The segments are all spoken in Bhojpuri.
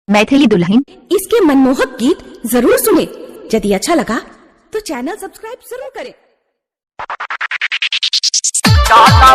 मैथिली दुल्हन इसके मनमोहक गीत जरूर सुने। यदि अच्छा लगा तो चैनल सब्सक्राइब जरूर करें। डाला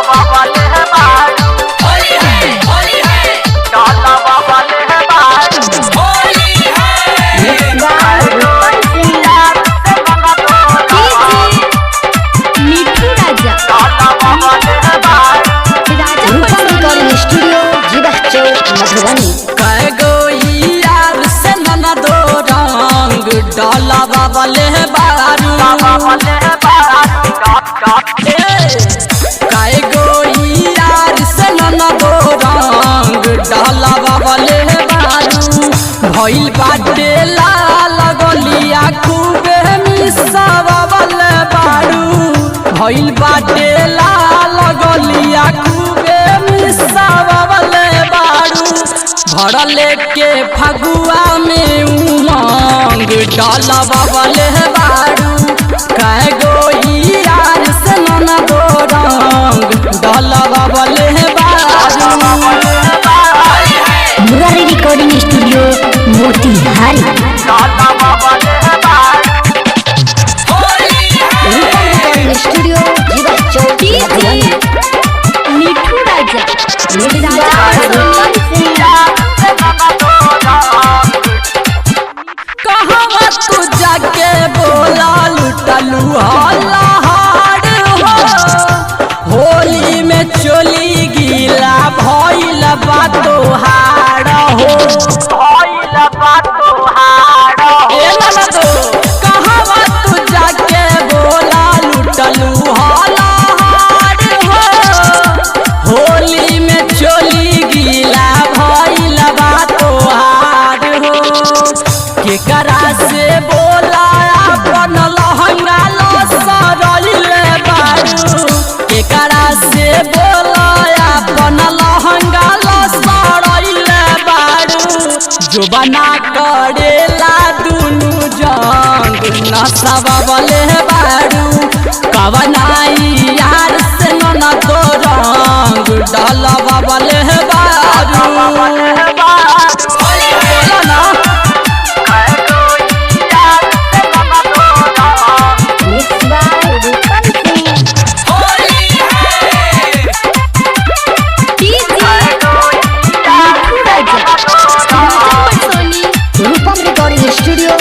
बाबा ले बारू काय गो यार से न दो रंग डाला बाबा ले बारू भइल बाटे लाल गलिया खूबे मिसा बाबा ले बारू भइल बाटे लाल गलिया खूबे मिसा बाबा ले बारू भरले के फगुआ में उमंग डाला बाबा ले बारू काय गो यार से न दो रंग डाला बाबा ले बारू। Murari recording studio Motihari. Studio मिठू राजा कहाँ तू जाके बोला लुटलू हल्लाहार हो होली में चोली गीला भइल बा तोहार हो कहाँ तू जाके बोला लुटलू हल्लाहार हो होली में चोली गीला भइल बा तोहार हो केकरा से बोला अपन लहंगा लसरइले बारू केकरा से बोला अपन लहंगा लसरइले बारू जो बना करेला दुनु जंग नसबले बारू कवनाई यार से न तो रंग डलबले बारू स्टूडियो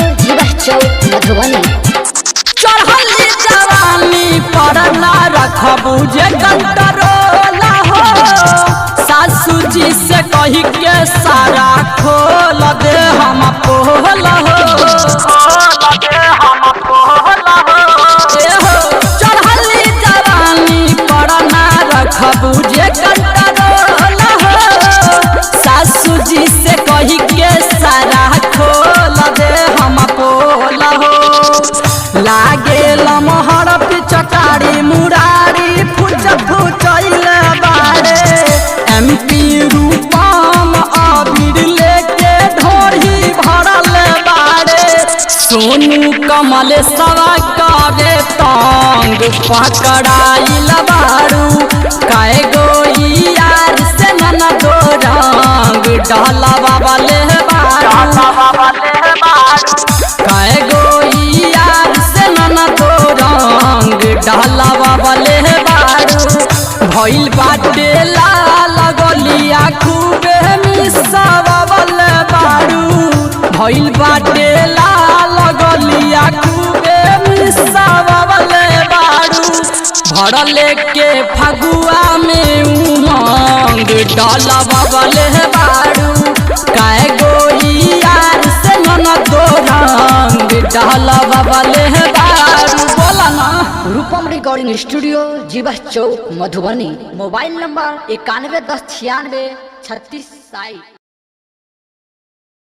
मधुबनी। चढ़ली जवानी पर ना रखबू जे कंट्रोल हो सासू जी से कही के सारा खोल दे हम पोल हो चढ़ली जवानी पर ना रखबू जे कंट्रोल हो सासू जी से कही के सारा खोल दे हम पोल हो लागे लमहर पिचकारी मुरारी फुच फुचैल बारे MP रूपम अबीर लेके ढोरी भरल बारे सोनू कमल सवा करे तंग पकड़ाइल बारू काय गो यार से न दो रंग डाला बाबा ले बारू काय गो यार से न तो रंग डाला बाबा ले बारू भइल बाटे लाल गलिया खूबे मिसा बाबा ले बारू भइल बाटे लाल गलिया खूबे मिसा बाबा ले बारू भरले के फगुआ में उमंग डाला बाबा ले बारू काय गो यार से न दो रंग डाला बाबा ले बारू बोला ना। रूपम रिकॉर्डिंग स्टूडियो जीवा चौक मधुबनी। Mobile number 91109636।